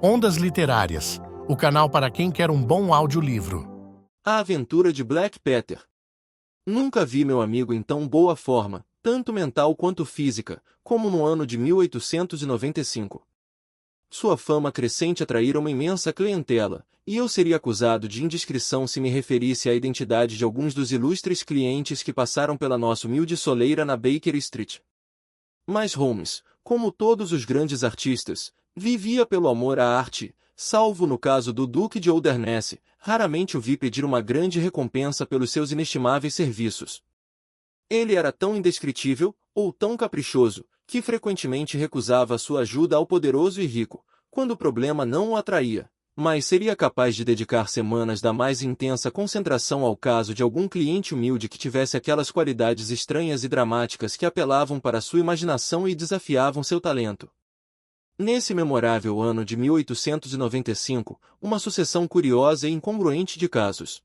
Ondas Literárias, o canal para quem quer um bom audiolivro. A Aventura de Black Peter. Nunca vi meu amigo em tão boa forma, tanto mental quanto física, como no ano de 1895. Sua fama crescente atraíra uma imensa clientela, e eu seria acusado de indiscrição se me referisse à identidade de alguns dos ilustres clientes que passaram pela nossa humilde soleira na Baker Street. Mas Holmes, como todos os grandes artistas, vivia pelo amor à arte, salvo no caso do Duque de Holdernesse, raramente o vi pedir uma grande recompensa pelos seus inestimáveis serviços. Ele era tão indescritível, ou tão caprichoso, que frequentemente recusava a sua ajuda ao poderoso e rico, quando o problema não o atraía, mas seria capaz de dedicar semanas da mais intensa concentração ao caso de algum cliente humilde que tivesse aquelas qualidades estranhas e dramáticas que apelavam para sua imaginação e desafiavam seu talento. Nesse memorável ano de 1895, uma sucessão curiosa e incongruente de casos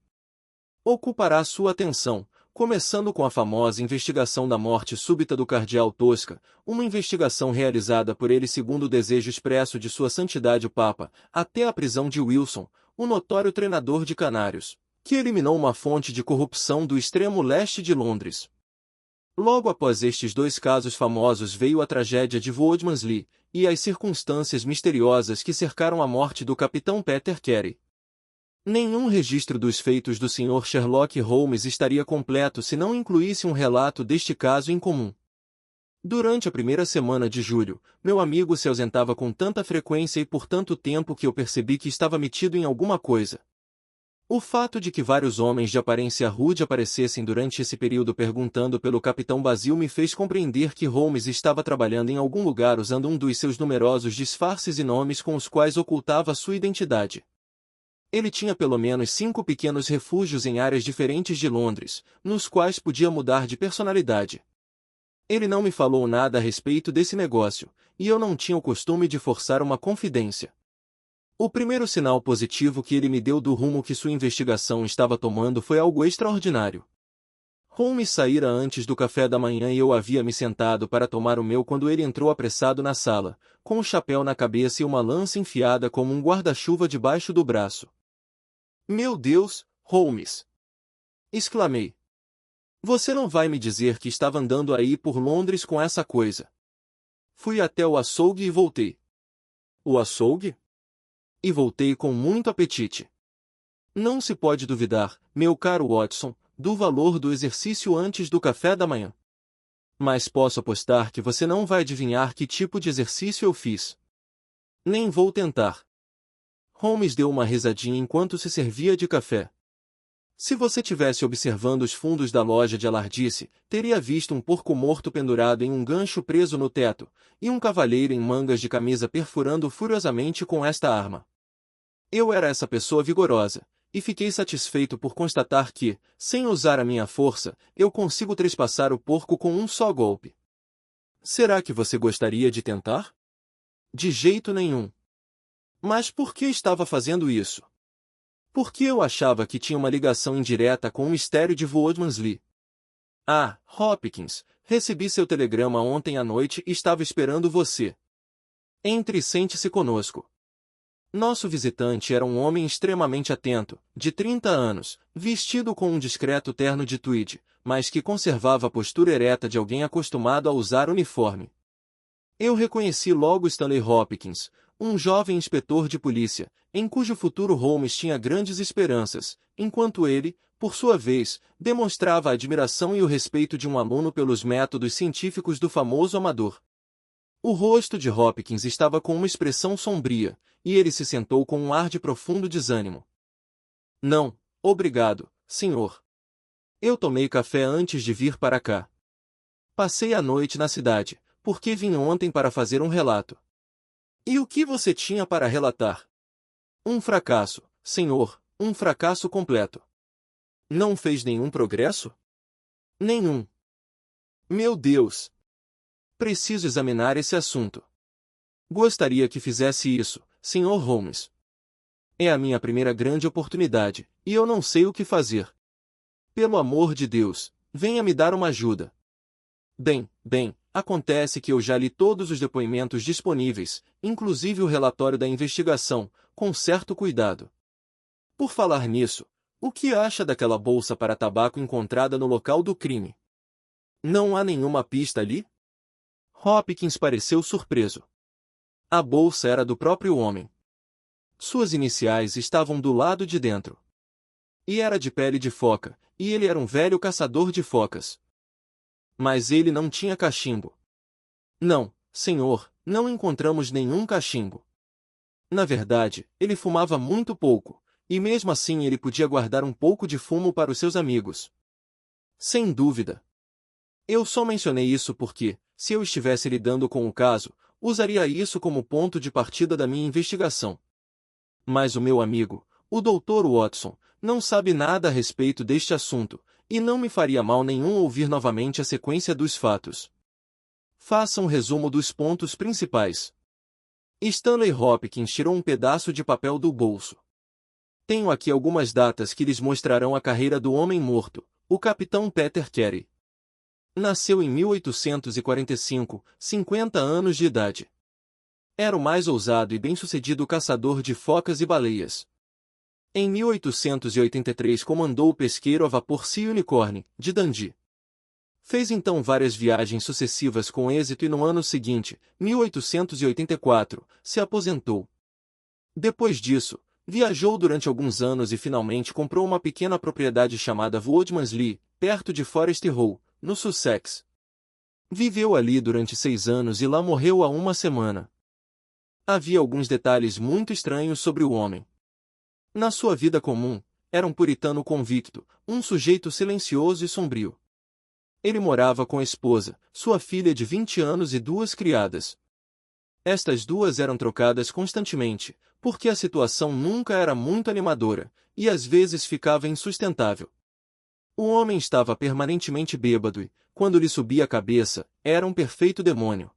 ocupará sua atenção, começando com a famosa investigação da morte súbita do cardeal Tosca, uma investigação realizada por ele segundo o desejo expresso de sua santidade o Papa, até a prisão de Wilson, o notório treinador de canários, que eliminou uma fonte de corrupção do extremo leste de Londres. Logo após estes dois casos famosos veio a tragédia de Woodmansley, e as circunstâncias misteriosas que cercaram a morte do capitão Peter Carey. Nenhum registro dos feitos do Sr. Sherlock Holmes estaria completo se não incluísse um relato deste caso incomum. Durante a primeira semana de julho, meu amigo se ausentava com tanta frequência e por tanto tempo que eu percebi que estava metido em alguma coisa. O fato de que vários homens de aparência rude aparecessem durante esse período perguntando pelo capitão Basil me fez compreender que Holmes estava trabalhando em algum lugar usando um dos seus numerosos disfarces e nomes com os quais ocultava sua identidade. Ele tinha pelo menos 5 pequenos refúgios em áreas diferentes de Londres, nos quais podia mudar de personalidade. Ele não me falou nada a respeito desse negócio, e eu não tinha o costume de forçar uma confidência. O primeiro sinal positivo que ele me deu do rumo que sua investigação estava tomando foi algo extraordinário. Holmes saíra antes do café da manhã e eu havia me sentado para tomar o meu quando ele entrou apressado na sala, com o chapéu na cabeça e uma lança enfiada como um guarda-chuva debaixo do braço. "Meu Deus, Holmes!" exclamei. "Você não vai me dizer que estava andando aí por Londres com essa coisa?" "Fui até o açougue e voltei." "O açougue?" "E voltei com muito apetite." Não se pode duvidar, meu caro Watson, do valor do exercício antes do café da manhã. Mas posso apostar que você não vai adivinhar que tipo de exercício eu fiz. Nem vou tentar. Holmes deu uma risadinha enquanto se servia de café. "Se você tivesse observando os fundos da loja de alardice, teria visto um porco morto pendurado em um gancho preso no teto, e um cavalheiro em mangas de camisa perfurando furiosamente com esta arma. Eu era essa pessoa vigorosa, e fiquei satisfeito por constatar que, sem usar a minha força, eu consigo trespassar o porco com um só golpe. Será que você gostaria de tentar?" "De jeito nenhum." "Mas por que estava fazendo isso?" "Porque eu achava que tinha uma ligação indireta com o mistério de Woodmansley." "Ah, Hopkins, recebi seu telegrama ontem à noite e estava esperando você. Entre e sente-se conosco." Nosso visitante era um homem extremamente atento, de 30 anos, vestido com um discreto terno de tweed, mas que conservava a postura ereta de alguém acostumado a usar uniforme. Eu reconheci logo Stanley Hopkins, um jovem inspetor de polícia, em cujo futuro Holmes tinha grandes esperanças, enquanto ele, por sua vez, demonstrava a admiração e o respeito de um aluno pelos métodos científicos do famoso amador. O rosto de Hopkins estava com uma expressão sombria, e ele se sentou com um ar de profundo desânimo. "Não, obrigado, senhor. Eu tomei café antes de vir para cá. Passei a noite na cidade, porque vim ontem para fazer um relato." "E o que você tinha para relatar?" "Um fracasso, senhor, um fracasso completo." "Não fez nenhum progresso?" "Nenhum." "Meu Deus! Preciso examinar esse assunto." "Gostaria que fizesse isso, Sr. Holmes. É a minha primeira grande oportunidade, e eu não sei o que fazer. Pelo amor de Deus, venha me dar uma ajuda." Bem, acontece que eu já li todos os depoimentos disponíveis, inclusive o relatório da investigação, com certo cuidado. Por falar nisso, o que acha daquela bolsa para tabaco encontrada no local do crime? Não há nenhuma pista ali? Hopkins pareceu surpreso. A bolsa era do próprio homem. Suas iniciais estavam do lado de dentro. E era de pele de foca, e ele era um velho caçador de focas. Mas ele não tinha cachimbo. Não, senhor, não encontramos nenhum cachimbo. Na verdade, ele fumava muito pouco, e mesmo assim ele podia guardar um pouco de fumo para os seus amigos. Sem dúvida. Eu só mencionei isso porque, se eu estivesse lidando com o caso, usaria isso como ponto de partida da minha investigação. Mas o meu amigo, o Dr. Watson, não sabe nada a respeito deste assunto, e não me faria mal nenhum ouvir novamente a sequência dos fatos. Faça um resumo dos pontos principais. Stanley Hopkins tirou um pedaço de papel do bolso. Tenho aqui algumas datas que lhes mostrarão a carreira do homem morto, o capitão Peter Carey. Nasceu em 1845, 50 anos de idade. Era o mais ousado e bem-sucedido caçador de focas e baleias. Em 1883 comandou o pesqueiro a vapor Sea Unicorn, de Dundee. Fez então várias viagens sucessivas com êxito e no ano seguinte, 1884, se aposentou. Depois disso, viajou durante alguns anos e finalmente comprou uma pequena propriedade chamada Woodmansley, perto de Forest Hall, no Sussex. Viveu ali durante 6 anos e lá morreu há uma semana. Havia alguns detalhes muito estranhos sobre o homem. Na sua vida comum, era um puritano convicto, um sujeito silencioso e sombrio. Ele morava com a esposa, sua filha de 20 anos e 2 criadas. Estas duas eram trocadas constantemente, porque a situação nunca era muito animadora, e às vezes ficava insustentável. O homem estava permanentemente bêbado e, quando lhe subia a cabeça, era um perfeito demônio.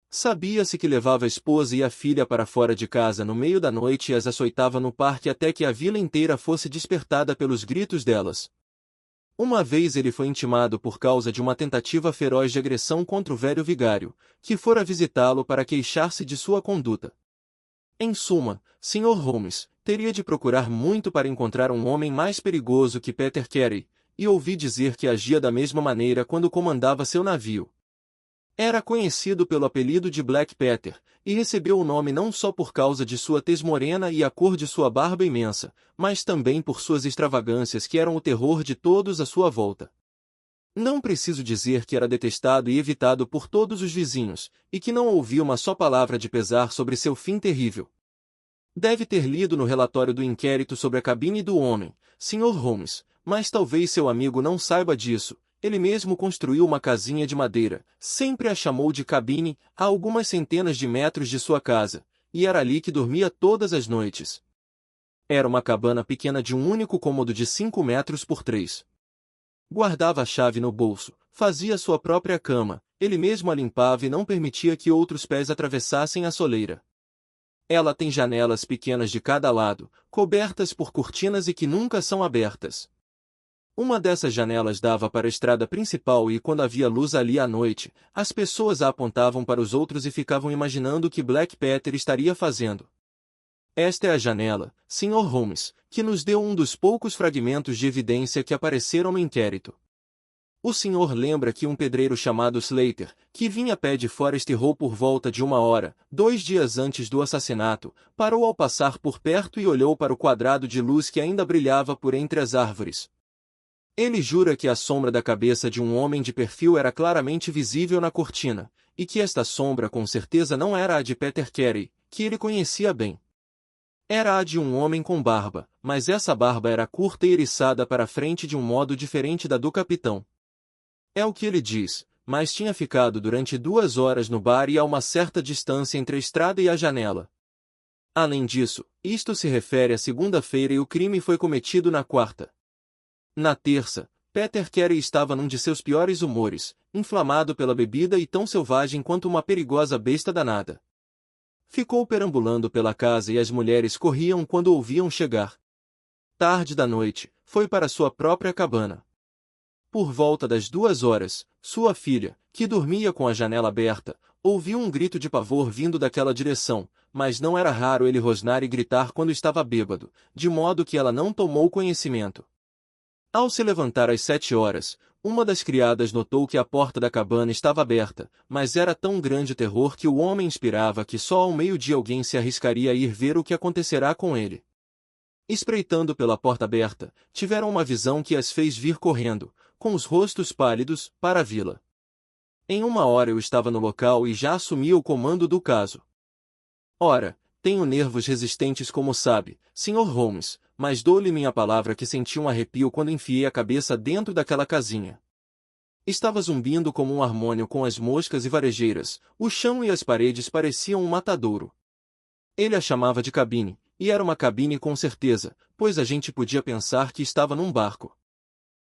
Sabia-se que levava a esposa e a filha para fora de casa no meio da noite e as açoitava no parque até que a vila inteira fosse despertada pelos gritos delas. Uma vez ele foi intimado por causa de uma tentativa feroz de agressão contra o velho vigário, que fora visitá-lo para queixar-se de sua conduta. Em suma, Sr. Holmes teria de procurar muito para encontrar um homem mais perigoso que Peter Carey, e ouvi dizer que agia da mesma maneira quando comandava seu navio. Era conhecido pelo apelido de Black Peter, e recebeu o nome não só por causa de sua tez morena e a cor de sua barba imensa, mas também por suas extravagâncias que eram o terror de todos à sua volta. Não preciso dizer que era detestado e evitado por todos os vizinhos, e que não ouvi uma só palavra de pesar sobre seu fim terrível. Deve ter lido no relatório do inquérito sobre a cabine do homem, Sr. Holmes, mas talvez seu amigo não saiba disso. Ele mesmo construiu uma casinha de madeira, sempre a chamou de cabine, a algumas centenas de metros de sua casa, e era ali que dormia todas as noites. Era uma cabana pequena de um único cômodo de 5 metros por 3. Guardava a chave no bolso, fazia sua própria cama, ele mesmo a limpava e não permitia que outros pés atravessassem a soleira. Ela tem janelas pequenas de cada lado, cobertas por cortinas e que nunca são abertas. Uma dessas janelas dava para a estrada principal e quando havia luz ali à noite, as pessoas a apontavam para os outros e ficavam imaginando o que Black Peter estaria fazendo. Esta é a janela, Sr. Holmes, que nos deu um dos poucos fragmentos de evidência que apareceram no inquérito. O senhor lembra que um pedreiro chamado Slater, que vinha a pé de Forest Hall por volta de 1 hora, 2 dias antes do assassinato, parou ao passar por perto e olhou para o quadrado de luz que ainda brilhava por entre as árvores. Ele jura que a sombra da cabeça de um homem de perfil era claramente visível na cortina, e que esta sombra com certeza não era a de Peter Carey, que ele conhecia bem. Era a de um homem com barba, mas essa barba era curta e eriçada para a frente de um modo diferente da do capitão. É o que ele diz, mas tinha ficado durante 2 horas no bar e a uma certa distância entre a estrada e a janela. Além disso, isto se refere à segunda-feira e o crime foi cometido na quarta. Na terça, Peter Carey estava num de seus piores humores, inflamado pela bebida e tão selvagem quanto uma perigosa besta danada. Ficou perambulando pela casa e as mulheres corriam quando o ouviam chegar. Tarde da noite, foi para sua própria cabana. Por volta das 2 horas, sua filha, que dormia com a janela aberta, ouviu um grito de pavor vindo daquela direção, mas não era raro ele rosnar e gritar quando estava bêbado, de modo que ela não tomou conhecimento. Ao se levantar às 7 horas, uma das criadas notou que a porta da cabana estava aberta, mas era tão grande o terror que o homem esperava que só ao meio-dia alguém se arriscaria a ir ver o que acontecerá com ele. Espreitando pela porta aberta, tiveram uma visão que as fez vir correndo, com os rostos pálidos, para a vila. Em 1 hora eu estava no local e já assumia o comando do caso. Ora, tenho nervos resistentes como sabe, Sr. Holmes, mas dou-lhe minha palavra que senti um arrepio quando enfiei a cabeça dentro daquela casinha. Estava zumbindo como um harmônio com as moscas e varejeiras, o chão e as paredes pareciam um matadouro. Ele a chamava de cabine, e era uma cabine com certeza, pois a gente podia pensar que estava num barco.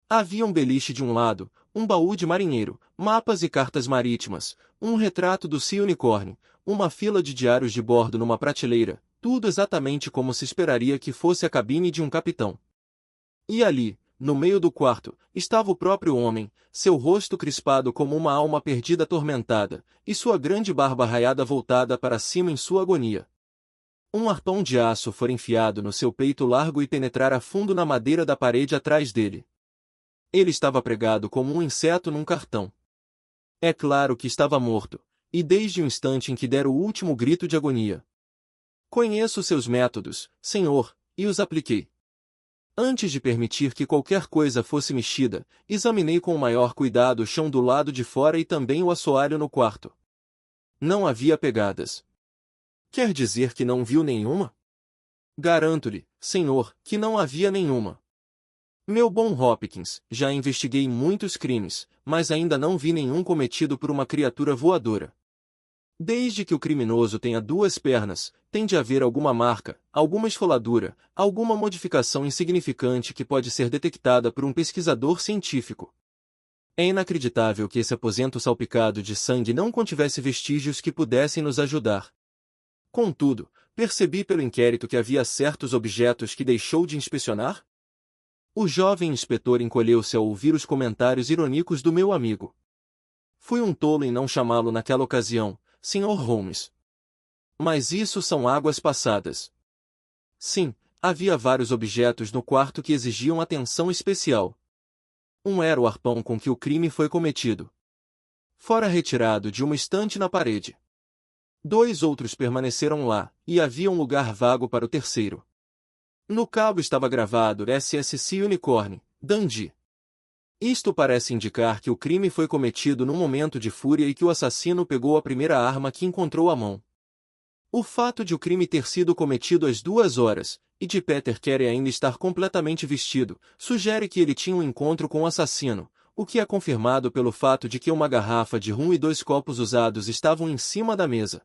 Havia um beliche de um lado, um baú de marinheiro, mapas e cartas marítimas, um retrato do Sea Unicorn, uma fila de diários de bordo numa prateleira, tudo exatamente como se esperaria que fosse a cabine de um capitão. E ali, no meio do quarto, estava o próprio homem, seu rosto crispado como uma alma perdida atormentada, e sua grande barba raiada voltada para cima em sua agonia. Um arpão de aço fora enfiado no seu peito largo e penetrara fundo na madeira da parede atrás dele. Ele estava pregado como um inseto num cartão. É claro que estava morto, e desde o instante em que dera o último grito de agonia. Conheço seus métodos, senhor, e os apliquei. Antes de permitir que qualquer coisa fosse mexida, examinei com o maior cuidado o chão do lado de fora e também o assoalho no quarto. Não havia pegadas. Quer dizer que não viu nenhuma? Garanto-lhe, senhor, que não havia nenhuma. Meu bom Hopkins, já investiguei muitos crimes, mas ainda não vi nenhum cometido por uma criatura voadora. Desde que o criminoso tenha 2 pernas, tem de haver alguma marca, alguma esfoladura, alguma modificação insignificante que pode ser detectada por um pesquisador científico. É inacreditável que esse aposento salpicado de sangue não contivesse vestígios que pudessem nos ajudar. Contudo, percebi pelo inquérito que havia certos objetos que deixou de inspecionar? O jovem inspetor encolheu-se ao ouvir os comentários irônicos do meu amigo. Fui um tolo em não chamá-lo naquela ocasião, Sr. Holmes. Mas isso são águas passadas. Sim, havia vários objetos no quarto que exigiam atenção especial. Um era o arpão com que o crime foi cometido. Fora retirado de uma estante na parede. 2 outros permaneceram lá, e havia um lugar vago para o terceiro. No cabo estava gravado SSC Unicorn, Dundee. Isto parece indicar que o crime foi cometido num momento de fúria e que o assassino pegou a primeira arma que encontrou à mão. O fato de o crime ter sido cometido às 2 horas, e de Peter Carey ainda estar completamente vestido, sugere que ele tinha um encontro com o assassino, o que é confirmado pelo fato de que uma garrafa de rum e 2 copos usados estavam em cima da mesa.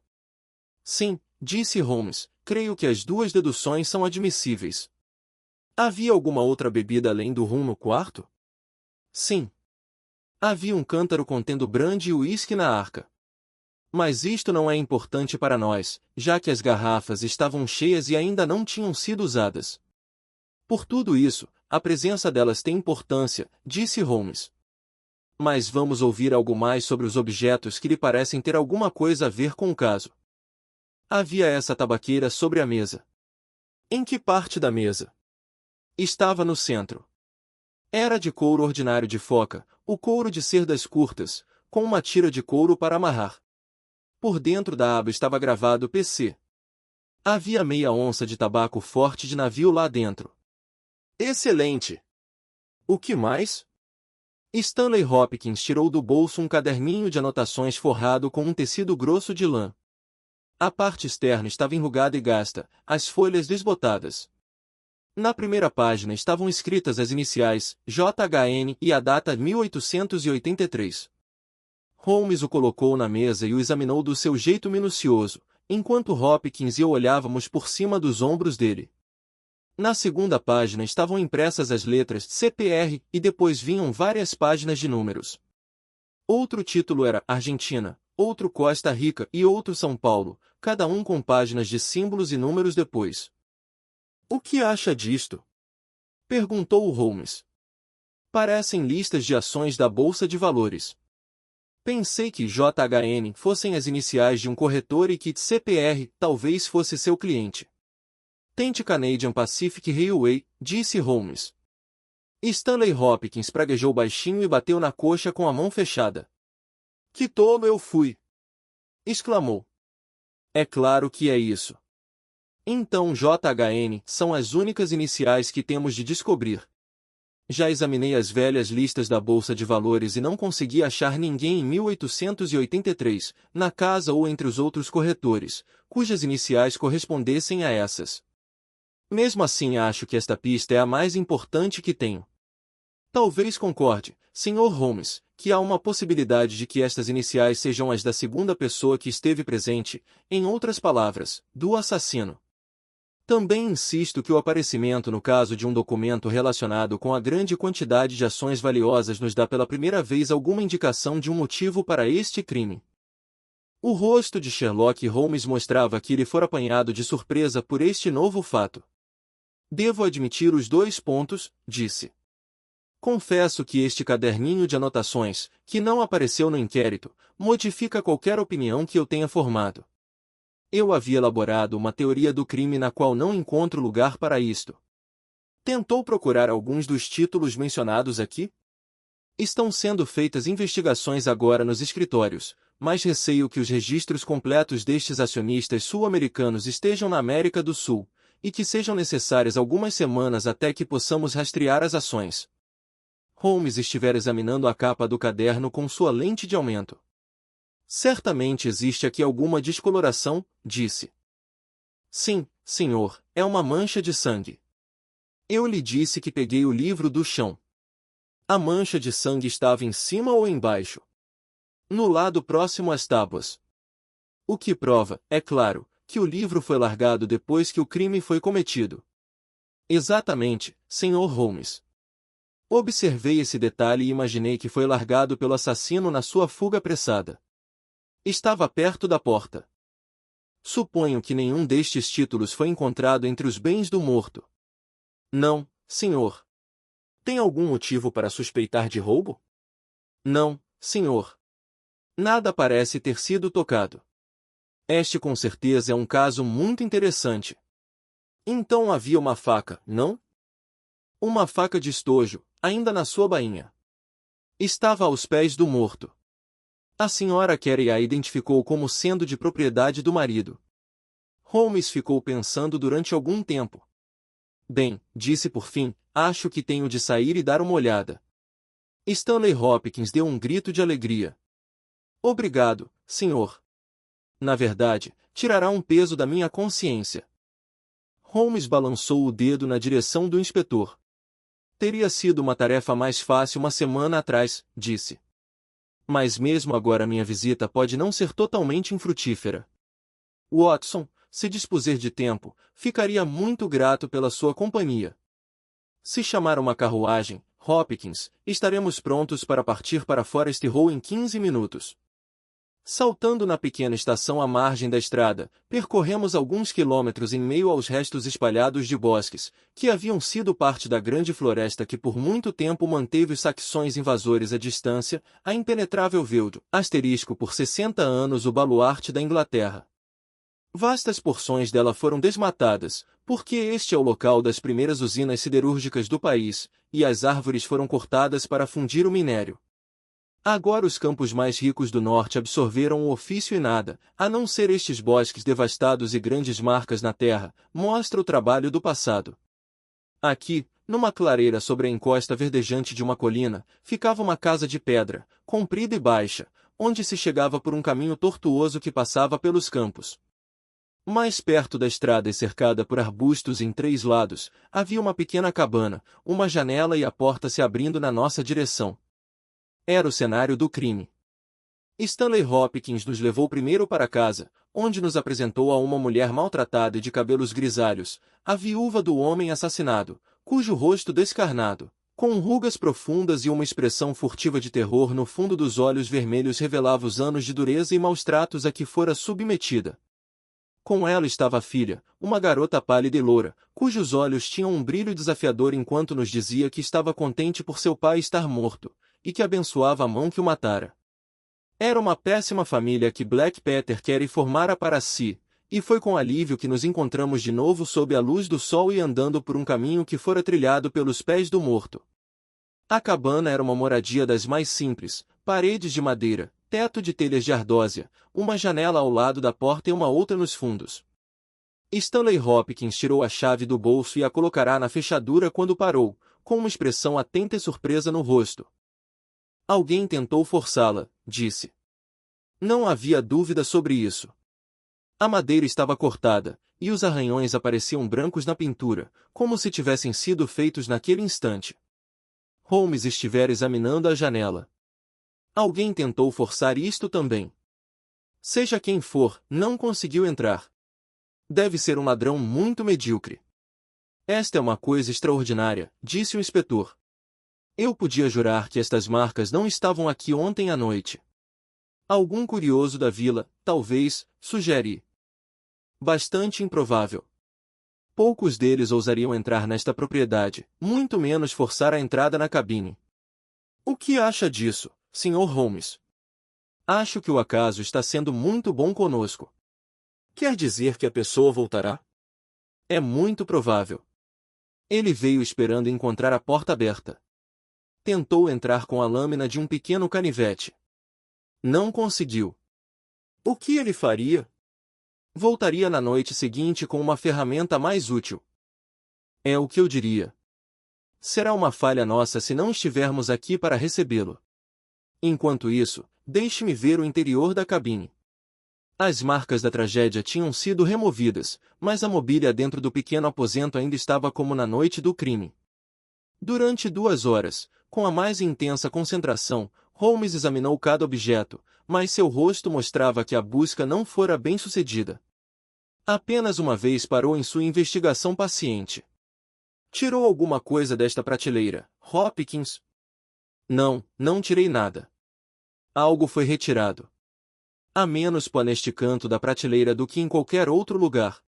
Sim, disse Holmes, creio que as 2 deduções são admissíveis. Havia alguma outra bebida além do rum no quarto? Sim. Havia um cântaro contendo brandy e uísque na arca. Mas isto não é importante para nós, já que as garrafas estavam cheias e ainda não tinham sido usadas. Por tudo isso, a presença delas tem importância, disse Holmes. Mas vamos ouvir algo mais sobre os objetos que lhe parecem ter alguma coisa a ver com o caso. Havia essa tabaqueira sobre a mesa. Em que parte da mesa? Estava no centro. Era de couro ordinário de foca, o couro de cerdas curtas, com uma tira de couro para amarrar. Por dentro da aba estava gravado PC. Havia meia onça de tabaco forte de navio lá dentro. Excelente! O que mais? Stanley Hopkins tirou do bolso um caderninho de anotações forrado com um tecido grosso de lã. A parte externa estava enrugada e gasta, as folhas desbotadas. Na primeira página estavam escritas as iniciais, JHN e a data 1883. Holmes o colocou na mesa e o examinou do seu jeito minucioso, enquanto Hopkins e eu olhávamos por cima dos ombros dele. Na segunda página estavam impressas as letras CPR e depois vinham várias páginas de números. Outro título era Argentina, outro Costa Rica e outro São Paulo, cada um com páginas de símbolos e números depois. O que acha disto? Perguntou Holmes. Parecem listas de ações da Bolsa de Valores. Pensei que JHN fossem as iniciais de um corretor e que CPR talvez fosse seu cliente. Tente Canadian Pacific Railway, disse Holmes. Stanley Hopkins praguejou baixinho e bateu na coxa com a mão fechada. Que tolo eu fui! Exclamou. É claro que é isso. Então JHN são as únicas iniciais que temos de descobrir. Já examinei as velhas listas da Bolsa de Valores e não consegui achar ninguém em 1883, na casa ou entre os outros corretores, cujas iniciais correspondessem a essas. Mesmo assim acho que esta pista é a mais importante que tenho. Talvez concorde, Sr. Holmes, que há uma possibilidade de que estas iniciais sejam as da segunda pessoa que esteve presente, em outras palavras, do assassino. Também insisto que o aparecimento no caso de um documento relacionado com a grande quantidade de ações valiosas nos dá pela primeira vez alguma indicação de um motivo para este crime. O rosto de Sherlock Holmes mostrava que ele fora apanhado de surpresa por este novo fato. Devo admitir os 2 pontos, disse. Confesso que este caderninho de anotações, que não apareceu no inquérito, modifica qualquer opinião que eu tenha formado. Eu havia elaborado uma teoria do crime na qual não encontro lugar para isto. Tentou procurar alguns dos títulos mencionados aqui? Estão sendo feitas investigações agora nos escritórios, mas receio que os registros completos destes acionistas sul-americanos estejam na América do Sul, e que sejam necessárias algumas semanas até que possamos rastrear as ações. Holmes estivera examinando a capa do caderno com sua lente de aumento. Certamente existe aqui alguma descoloração, disse. Sim, senhor, é uma mancha de sangue. Eu lhe disse que peguei o livro do chão. A mancha de sangue estava em cima ou embaixo? No lado próximo às tábuas. O que prova, é claro, que o livro foi largado depois que o crime foi cometido. Exatamente, Sr. Holmes. Observei esse detalhe e imaginei que foi largado pelo assassino na sua fuga apressada. Estava perto da porta. Suponho que nenhum destes títulos foi encontrado entre os bens do morto. Não, senhor. Tem algum motivo para suspeitar de roubo? Não, senhor. Nada parece ter sido tocado. Este com certeza é um caso muito interessante. Então havia uma faca, não? Uma faca de estojo, ainda na sua bainha. Estava aos pés do morto. A senhora Carey a identificou como sendo de propriedade do marido. Holmes ficou pensando durante algum tempo. Bem, disse por fim, acho que tenho de sair e dar uma olhada. Stanley Hopkins deu um grito de alegria. Obrigado, senhor. Na verdade, tirará um peso da minha consciência. Holmes balançou o dedo na direção do inspetor. Teria sido uma tarefa mais fácil uma semana atrás, disse. Mas mesmo agora minha visita pode não ser totalmente infrutífera. Watson, se dispuser de tempo, ficaria muito grato pela sua companhia. Se chamar uma carruagem, Hopkins, estaremos prontos para partir para Forest Row em 15 minutos. Saltando na pequena estação à margem da estrada, percorremos alguns quilômetros em meio aos restos espalhados de bosques, que haviam sido parte da grande floresta que por muito tempo manteve os saxões invasores à distância, a impenetrável Weald, asterisco por 60 anos o baluarte da Inglaterra. Vastas porções dela foram desmatadas, porque este é o local das primeiras usinas siderúrgicas do país, e as árvores foram cortadas para fundir o minério. Agora os campos mais ricos do norte absorveram o ofício e nada, a não ser estes bosques devastados e grandes marcas na terra, mostra o trabalho do passado. Aqui, numa clareira sobre a encosta verdejante de uma colina, ficava uma casa de pedra, comprida e baixa, onde se chegava por um caminho tortuoso que passava pelos campos. Mais perto da estrada e cercada por arbustos em 3 lados, havia uma pequena cabana, uma janela e a porta se abrindo na nossa direção. Era o cenário do crime. Stanley Hopkins nos levou primeiro para casa, onde nos apresentou a uma mulher maltratada e de cabelos grisalhos, a viúva do homem assassinado, cujo rosto descarnado, com rugas profundas e uma expressão furtiva de terror no fundo dos olhos vermelhos revelava os anos de dureza e maus tratos a que fora submetida. Com ela estava a filha, uma garota pálida e loura, cujos olhos tinham um brilho desafiador enquanto nos dizia que estava contente por seu pai estar morto, e que abençoava a mão que o matara. Era uma péssima família que Black Peter quer e formara para si, e foi com alívio que nos encontramos de novo sob a luz do sol e andando por um caminho que fora trilhado pelos pés do morto. A cabana era uma moradia das mais simples, paredes de madeira, teto de telhas de ardósia, uma janela ao lado da porta e uma outra nos fundos. Stanley Hopkins tirou a chave do bolso e a colocará na fechadura quando parou, com uma expressão atenta e surpresa no rosto. Alguém tentou forçá-la, disse. Não havia dúvida sobre isso. A madeira estava cortada, e os arranhões apareciam brancos na pintura, como se tivessem sido feitos naquele instante. Holmes estivera examinando a janela. Alguém tentou forçar isto também. Seja quem for, não conseguiu entrar. Deve ser um ladrão muito medíocre. Esta é uma coisa extraordinária, disse o inspetor. Eu podia jurar que estas marcas não estavam aqui ontem à noite. Algum curioso da vila, talvez, sugere. Bastante improvável. Poucos deles ousariam entrar nesta propriedade, muito menos forçar a entrada na cabine. O que acha disso, Sr. Holmes? Acho que o acaso está sendo muito bom conosco. Quer dizer que a pessoa voltará? É muito provável. Ele veio esperando encontrar a porta aberta. Tentou entrar com a lâmina de um pequeno canivete. Não conseguiu. O que ele faria? Voltaria na noite seguinte com uma ferramenta mais útil. É o que eu diria. Será uma falha nossa se não estivermos aqui para recebê-lo. Enquanto isso, deixe-me ver o interior da cabine. As marcas da tragédia tinham sido removidas, mas a mobília dentro do pequeno aposento ainda estava como na noite do crime. Durante 2 horas, com a mais intensa concentração, Holmes examinou cada objeto, mas seu rosto mostrava que a busca não fora bem-sucedida. Apenas uma vez parou em sua investigação paciente. Tirou alguma coisa desta prateleira, Hopkins? Não, não tirei nada. Algo foi retirado. Há menos pó neste canto da prateleira do que em qualquer outro lugar.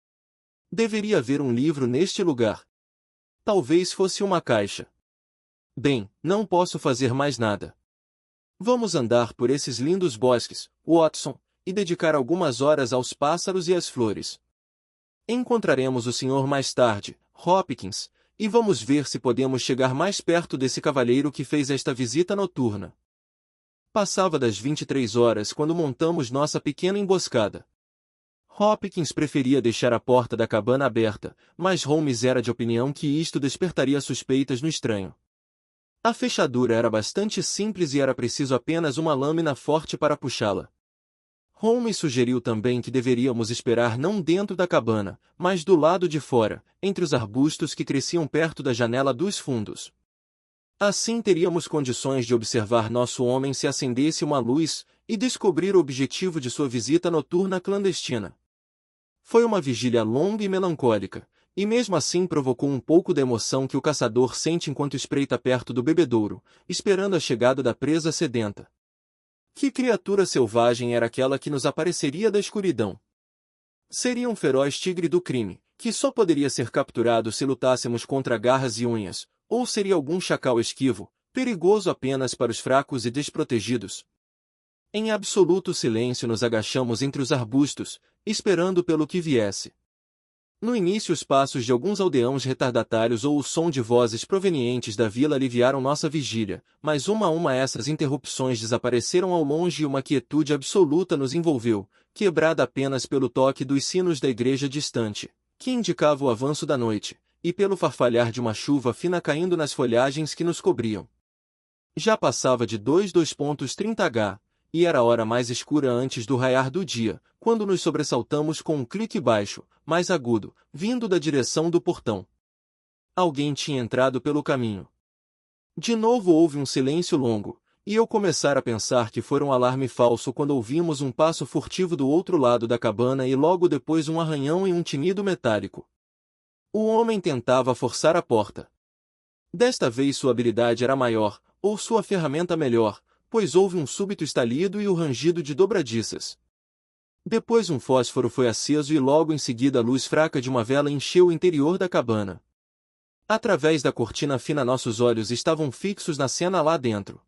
Deveria haver um livro neste lugar. Talvez fosse uma caixa. Bem, não posso fazer mais nada. Vamos andar por esses lindos bosques, Watson, e dedicar algumas horas aos pássaros e às flores. Encontraremos o senhor mais tarde, Hopkins, e vamos ver se podemos chegar mais perto desse cavalheiro que fez esta visita noturna. Passava das 23 horas quando montamos nossa pequena emboscada. Hopkins preferia deixar a porta da cabana aberta, mas Holmes era de opinião que isto despertaria suspeitas no estranho. A fechadura era bastante simples e era preciso apenas uma lâmina forte para puxá-la. Holmes sugeriu também que deveríamos esperar não dentro da cabana, mas do lado de fora, entre os arbustos que cresciam perto da janela dos fundos. Assim teríamos condições de observar nosso homem se acendesse uma luz e descobrir o objetivo de sua visita noturna clandestina. Foi uma vigília longa e melancólica, e mesmo assim provocou um pouco da emoção que o caçador sente enquanto espreita perto do bebedouro, esperando a chegada da presa sedenta. Que criatura selvagem era aquela que nos apareceria da escuridão? Seria um feroz tigre do crime, que só poderia ser capturado se lutássemos contra garras e unhas, ou seria algum chacal esquivo, perigoso apenas para os fracos e desprotegidos? Em absoluto silêncio nos agachamos entre os arbustos, esperando pelo que viesse. No início os passos de alguns aldeãos retardatários ou o som de vozes provenientes da vila aliviaram nossa vigília, mas uma a uma essas interrupções desapareceram ao longe e uma quietude absoluta nos envolveu, quebrada apenas pelo toque dos sinos da igreja distante, que indicava o avanço da noite, e pelo farfalhar de uma chuva fina caindo nas folhagens que nos cobriam. Já passava de 2:30h, e era a hora mais escura antes do raiar do dia, quando nos sobressaltamos com um clique baixo, mais agudo, vindo da direção do portão. Alguém tinha entrado pelo caminho. De novo houve um silêncio longo, e eu começara a pensar que fora um alarme falso quando ouvimos um passo furtivo do outro lado da cabana e logo depois um arranhão e um tinido metálico. O homem tentava forçar a porta. Desta vez sua habilidade era maior, ou sua ferramenta melhor, pois houve um súbito estalido e o rangido de dobradiças. Depois um fósforo foi aceso e logo em seguida a luz fraca de uma vela encheu o interior da cabana. Através da cortina fina nossos olhos estavam fixos na cena lá dentro.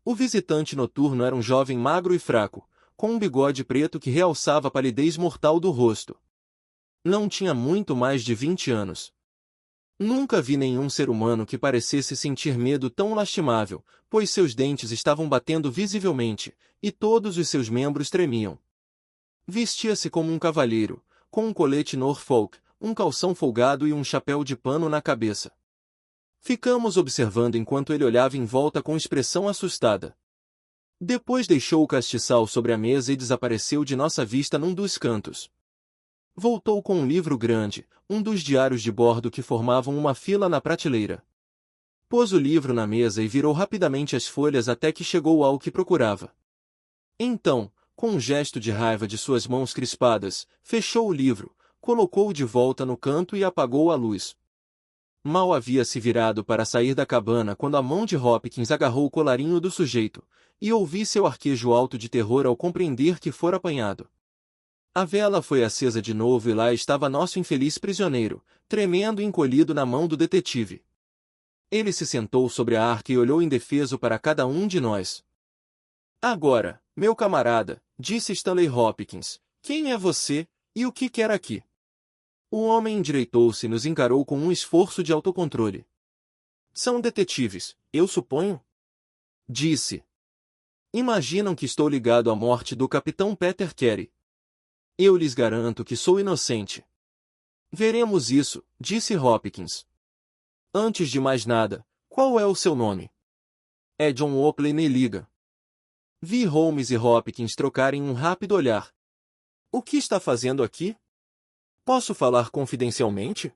O visitante noturno era um jovem magro e fraco, com um bigode preto que realçava a palidez mortal do rosto. Não tinha muito mais de 20 anos. Nunca vi nenhum ser humano que parecesse sentir medo tão lastimável, pois seus dentes estavam batendo visivelmente, e todos os seus membros tremiam. Vestia-se como um cavalheiro, com um colete Norfolk, um calção folgado e um chapéu de pano na cabeça. Ficamos observando enquanto ele olhava em volta com expressão assustada. Depois deixou o castiçal sobre a mesa e desapareceu de nossa vista num dos cantos. Voltou com um livro grande, um dos diários de bordo que formavam uma fila na prateleira. Pôs o livro na mesa e virou rapidamente as folhas até que chegou ao que procurava. Então, com um gesto de raiva de suas mãos crispadas, fechou o livro, colocou-o de volta no canto e apagou a luz. Mal havia se virado para sair da cabana quando a mão de Hopkins agarrou o colarinho do sujeito, e ouvi seu arquejo alto de terror ao compreender que fora apanhado. A vela foi acesa de novo e lá estava nosso infeliz prisioneiro, tremendo e encolhido na mão do detetive. Ele se sentou sobre a arca e olhou indefeso para cada um de nós. Agora, meu camarada, disse Stanley Hopkins, quem é você, e o que quer aqui? O homem endireitou-se e nos encarou com um esforço de autocontrole. São detetives, eu suponho? Disse. Imaginam que estou ligado à morte do capitão Peter Carey. Eu lhes garanto que sou inocente. Veremos isso, disse Hopkins. Antes de mais nada, qual é o seu nome? É John Oakley Neligan. Vi Holmes e Hopkins trocarem um rápido olhar. O que está fazendo aqui? Posso falar confidencialmente?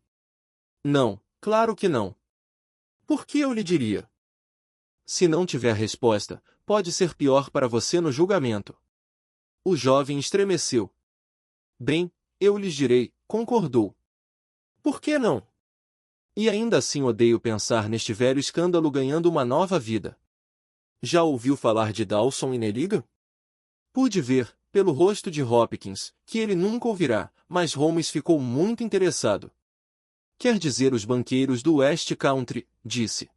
Não, claro que não. Por que eu lhe diria? Se não tiver resposta, pode ser pior para você no julgamento. O jovem estremeceu. Bem, eu lhes direi, concordou. Por que não? E ainda assim odeio pensar neste velho escândalo ganhando uma nova vida. Já ouviu falar de Dawson e Neligan? Pude ver, pelo rosto de Hopkins, que ele nunca ouvirá, mas Holmes ficou muito interessado. Quer dizer os banqueiros do West Country, disse.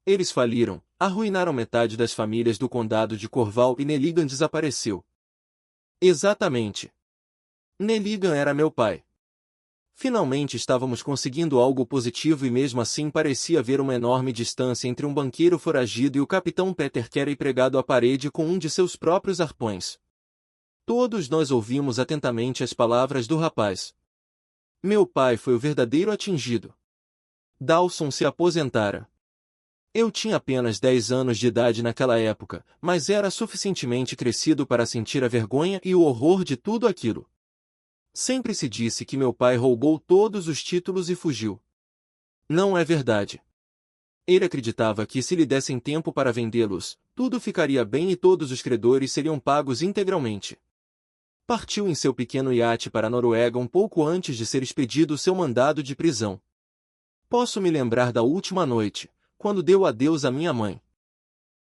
Eles faliram, arruinaram metade das famílias do condado de Cornwall e Neligan desapareceu. Exatamente. Neligan era meu pai. Finalmente estávamos conseguindo algo positivo e mesmo assim parecia haver uma enorme distância entre um banqueiro foragido e o capitão Peter Carey pregado à parede com um de seus próprios arpões. Todos nós ouvimos atentamente as palavras do rapaz. Meu pai foi o verdadeiro atingido. Dawson se aposentara. Eu tinha apenas 10 anos de idade naquela época, mas era suficientemente crescido para sentir a vergonha e o horror de tudo aquilo. Sempre se disse que meu pai roubou todos os títulos e fugiu. Não é verdade. Ele acreditava que se lhe dessem tempo para vendê-los, tudo ficaria bem e todos os credores seriam pagos integralmente. Partiu em seu pequeno iate para a Noruega um pouco antes de ser expedido seu mandado de prisão. Posso me lembrar da última noite, quando deu adeus à minha mãe.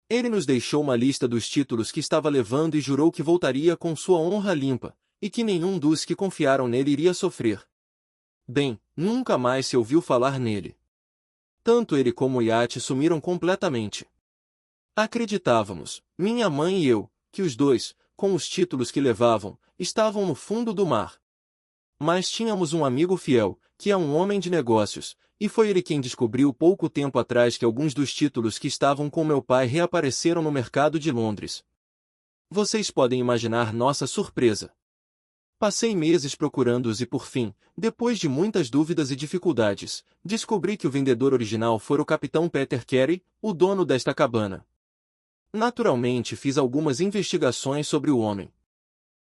Ele nos deixou uma lista dos títulos que estava levando e jurou que voltaria com sua honra limpa, e que nenhum dos que confiaram nele iria sofrer. Bem, nunca mais se ouviu falar nele. Tanto ele como o iate sumiram completamente. Acreditávamos, minha mãe e eu, que os dois, com os títulos que levavam, estavam no fundo do mar. Mas tínhamos um amigo fiel, que é um homem de negócios, e foi ele quem descobriu pouco tempo atrás que alguns dos títulos que estavam com meu pai reapareceram no mercado de Londres. Vocês podem imaginar nossa surpresa. Passei meses procurando-os e por fim, depois de muitas dúvidas e dificuldades, descobri que o vendedor original fora o capitão Peter Carey, o dono desta cabana. Naturalmente fiz algumas investigações sobre o homem.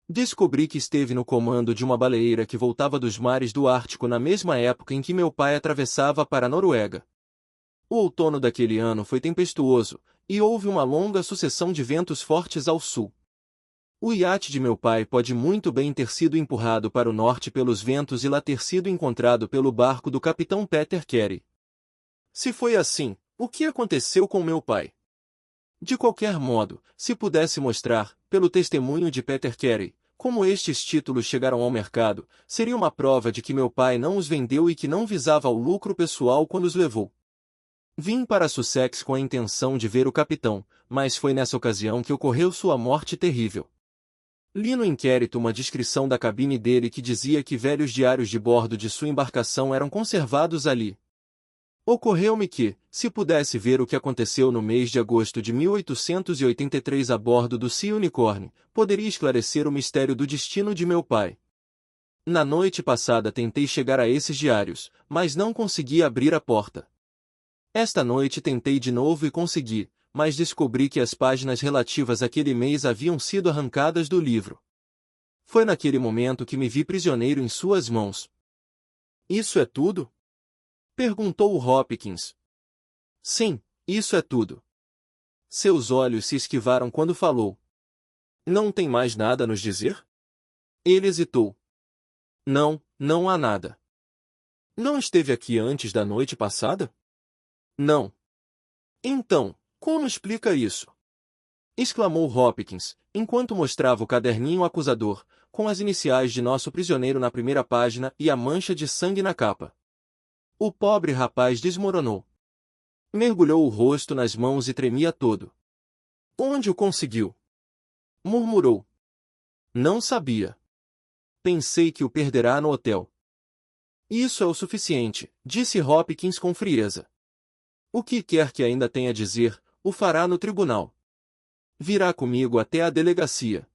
Descobri que esteve no comando de uma baleeira que voltava dos mares do Ártico na mesma época em que meu pai atravessava para a Noruega. O outono daquele ano foi tempestuoso, e houve uma longa sucessão de ventos fortes ao sul. O iate de meu pai pode muito bem ter sido empurrado para o norte pelos ventos e lá ter sido encontrado pelo barco do capitão Peter Carey. Se foi assim, o que aconteceu com meu pai? De qualquer modo, se pudesse mostrar, pelo testemunho de Peter Carey, como estes títulos chegaram ao mercado, seria uma prova de que meu pai não os vendeu e que não visava o lucro pessoal quando os levou. Vim para Sussex com a intenção de ver o capitão, mas foi nessa ocasião que ocorreu sua morte terrível. Li no inquérito uma descrição da cabine dele que dizia que velhos diários de bordo de sua embarcação eram conservados ali. Ocorreu-me que, se pudesse ver o que aconteceu no mês de agosto de 1883 a bordo do Sea Unicorn, poderia esclarecer o mistério do destino de meu pai. Na noite passada tentei chegar a esses diários, mas não consegui abrir a porta. Esta noite tentei de novo e consegui, mas descobri que as páginas relativas àquele mês haviam sido arrancadas do livro. Foi naquele momento que me vi prisioneiro em suas mãos. Isso é tudo? Perguntou Hopkins. Sim, isso é tudo. Seus olhos se esquivaram quando falou. Não tem mais nada a nos dizer? Ele hesitou. Não, não há nada. Não esteve aqui antes da noite passada? Não. Então, como explica isso? Exclamou Hopkins, enquanto mostrava o caderninho acusador, com as iniciais de nosso prisioneiro na primeira página e a mancha de sangue na capa. O pobre rapaz desmoronou. Mergulhou o rosto nas mãos e tremia todo. Onde o conseguiu? Murmurou. Não sabia. Pensei que o perderá no hotel. Isso é o suficiente, disse Hopkins com frieza. O que quer que ainda tenha a dizer, o fará no tribunal. Virá comigo até a delegacia.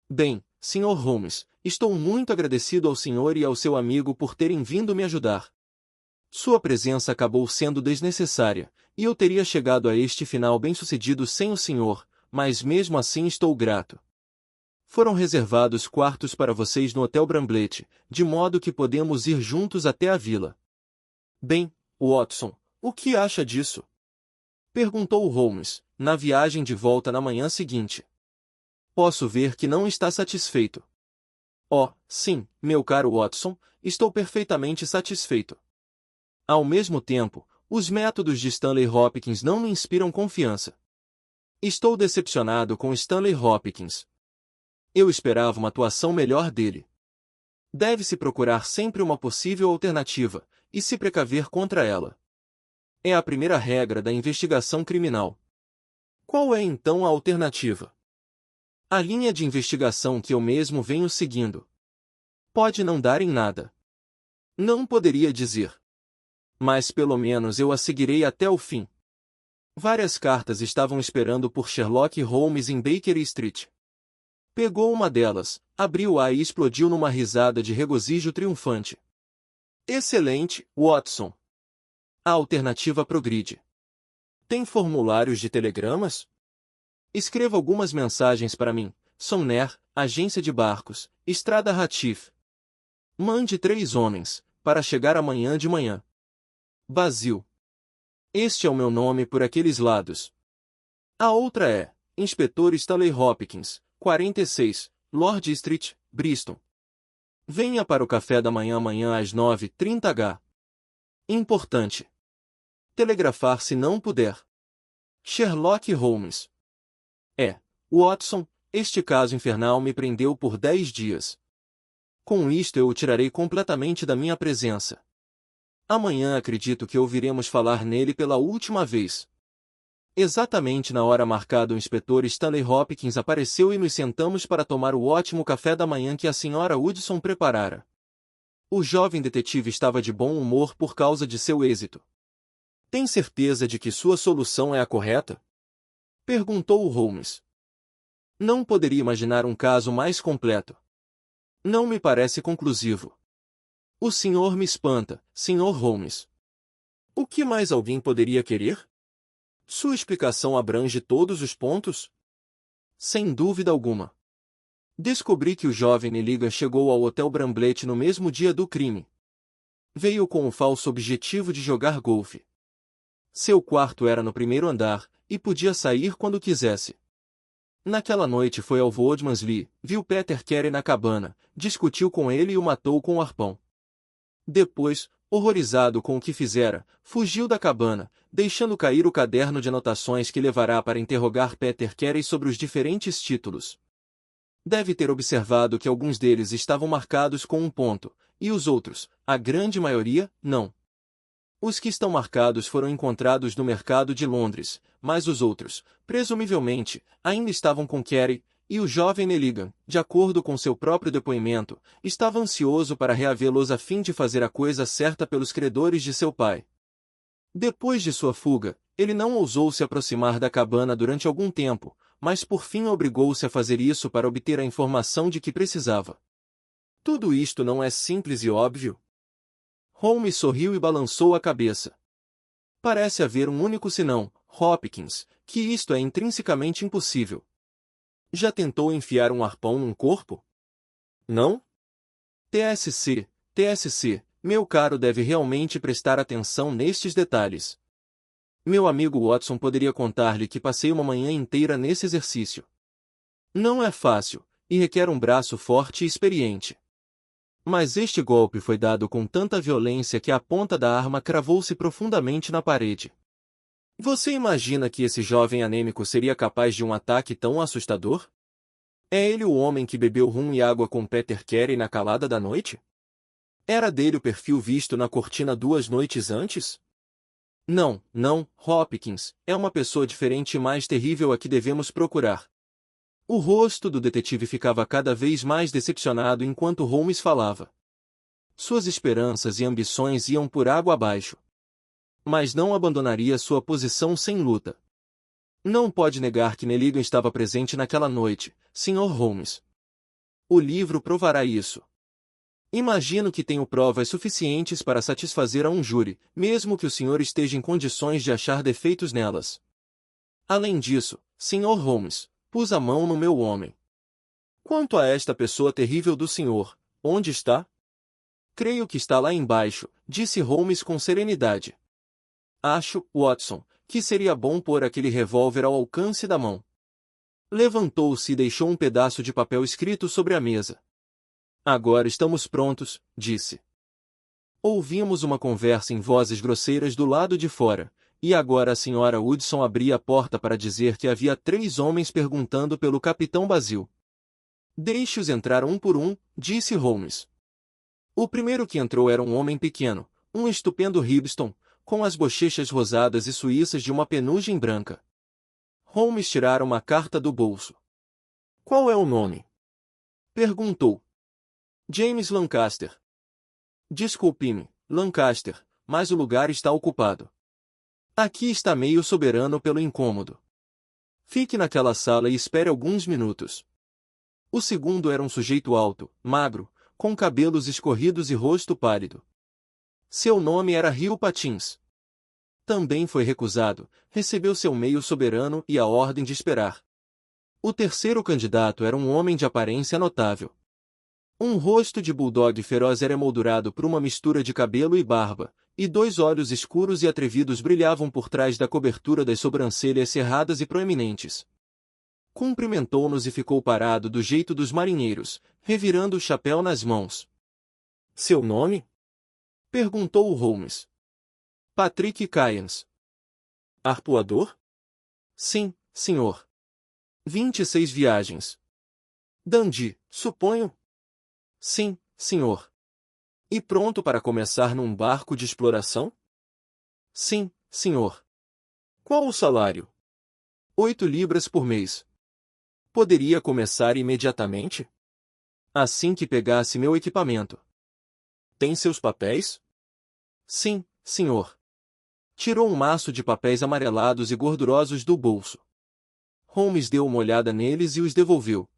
Bem, Sr. Holmes, estou muito agradecido ao senhor e ao seu amigo por terem vindo me ajudar. Sua presença acabou sendo desnecessária, e eu teria chegado a este final bem-sucedido sem o senhor, mas mesmo assim estou grato. Foram reservados quartos para vocês no Hotel Bramblett, de modo que podemos ir juntos até a vila. Bem, Watson, o que acha disso? Perguntou Holmes, na viagem de volta na manhã seguinte. Posso ver que não está satisfeito. Oh, sim, meu caro Watson, estou perfeitamente satisfeito. Ao mesmo tempo, os métodos de Stanley Hopkins não me inspiram confiança. Estou decepcionado com Stanley Hopkins. Eu esperava uma atuação melhor dele. Deve-se procurar sempre uma possível alternativa, e se precaver contra ela. É a primeira regra da investigação criminal. Qual é então a alternativa? A linha de investigação que eu mesmo venho seguindo. Pode não dar em nada. Não poderia dizer. Mas pelo menos eu a seguirei até o fim. Várias cartas estavam esperando por Sherlock Holmes em Baker Street. Pegou uma delas, abriu-a e explodiu numa risada de regozijo triunfante. Excelente, Watson. A alternativa progride. Tem formulários de telegramas? Escreva algumas mensagens para mim. Sonner, agência de barcos, Estrada Ratiff. Mande 3 homens, para chegar amanhã de manhã. Basil. Este é o meu nome por aqueles lados. A outra é, Inspetor Stanley Hopkins, 46, Lord Street, Bristol. Venha para o café da manhã amanhã às 9h30 h. Importante. Telegrafar se não puder. Sherlock Holmes. Watson, este caso infernal me prendeu por 10 dias. Com isto eu o tirarei completamente da minha presença. Amanhã acredito que ouviremos falar nele pela última vez. Exatamente na hora marcada o inspetor Stanley Hopkins apareceu e nos sentamos para tomar o ótimo café da manhã que a Sra. Woodson preparara. O jovem detetive estava de bom humor por causa de seu êxito. Tem certeza de que sua solução é a correta? Perguntou Holmes. Não poderia imaginar um caso mais completo. Não me parece conclusivo. O senhor me espanta, Sr. Holmes. O que mais alguém poderia querer? Sua explicação abrange todos os pontos? Sem dúvida alguma. Descobri que o jovem Nelligan chegou ao Hotel Bramblett no mesmo dia do crime. Veio com o falso objetivo de jogar golfe. Seu quarto era no primeiro andar, e podia sair quando quisesse. Naquela noite foi ao Woodmansley, viu Peter Carey na cabana, discutiu com ele e o matou com o arpão. Depois, horrorizado com o que fizera, fugiu da cabana, deixando cair o caderno de anotações que levará para interrogar Peter Carey sobre os diferentes títulos. Deve ter observado que alguns deles estavam marcados com um ponto, e os outros, a grande maioria, não. Os que estão marcados foram encontrados no mercado de Londres, mas os outros, presumivelmente, ainda estavam com Carey, e o jovem Neligan, de acordo com seu próprio depoimento, estava ansioso para reavê-los a fim de fazer a coisa certa pelos credores de seu pai. Depois de sua fuga, ele não ousou se aproximar da cabana durante algum tempo, mas por fim obrigou-se a fazer isso para obter a informação de que precisava. Tudo isto não é simples e óbvio? Holmes sorriu e balançou a cabeça. Parece haver um único senão, Hopkins, que isto é intrinsecamente impossível. Já tentou enfiar um arpão num corpo? Não? TSC, meu caro deve realmente prestar atenção nestes detalhes. Meu amigo Watson poderia contar-lhe que passei uma manhã inteira nesse exercício. Não é fácil, e requer um braço forte e experiente. Mas este golpe foi dado com tanta violência que a ponta da arma cravou-se profundamente na parede. Você imagina que esse jovem anêmico seria capaz de um ataque tão assustador? É ele o homem que bebeu rum e água com Peter Carey na calada da noite? Era dele o perfil visto na cortina 2 noites antes? Não, Hopkins, é uma pessoa diferente e mais terrível a que devemos procurar. O rosto do detetive ficava cada vez mais decepcionado enquanto Holmes falava. Suas esperanças e ambições iam por água abaixo. Mas não abandonaria sua posição sem luta. Não pode negar que Neligan estava presente naquela noite, Sr. Holmes. O livro provará isso. Imagino que tenho provas suficientes para satisfazer a um júri, mesmo que o senhor esteja em condições de achar defeitos nelas. Além disso, Sr. Holmes, pus a mão no meu homem. Quanto a esta pessoa terrível do senhor, onde está? Creio que está lá embaixo, disse Holmes com serenidade. Acho, Watson, que seria bom pôr aquele revólver ao alcance da mão. Levantou-se e deixou um pedaço de papel escrito sobre a mesa. Agora estamos prontos, disse. Ouvimos uma conversa em vozes grosseiras do lado de fora, e agora a senhora Hudson abria a porta para dizer que havia 3 homens perguntando pelo capitão Basil. Deixe-os entrar um por um, disse Holmes. O primeiro que entrou era um homem pequeno, um estupendo Ribston, com as bochechas rosadas e suíças de uma penugem branca. Holmes tirara uma carta do bolso. Qual é o nome? Perguntou. James Lancaster. Desculpe-me, Lancaster, mas o lugar está ocupado. Aqui está meio soberano pelo incômodo. Fique naquela sala e espere alguns minutos. O segundo era um sujeito alto, magro, com cabelos escorridos e rosto pálido. Seu nome era Rio Patins. Também foi recusado, recebeu seu meio soberano e a ordem de esperar. O terceiro candidato era um homem de aparência notável. Um rosto de bulldog feroz era emoldurado por uma mistura de cabelo e barba, e 2 olhos escuros e atrevidos brilhavam por trás da cobertura das sobrancelhas cerradas e proeminentes. Cumprimentou-nos e ficou parado do jeito dos marinheiros, revirando o chapéu nas mãos. Seu nome? Perguntou Holmes. Patrick Kyans. Arpoador? Sim, senhor. 26 viagens. Dundee, suponho? Sim, senhor. E pronto para começar num barco de exploração? Sim, senhor. Qual o salário? 8 libras por mês. Poderia começar imediatamente? Assim que pegasse meu equipamento. Tem seus papéis? Sim, senhor. Tirou um maço de papéis amarelados e gordurosos do bolso. Holmes deu uma olhada neles e os devolveu.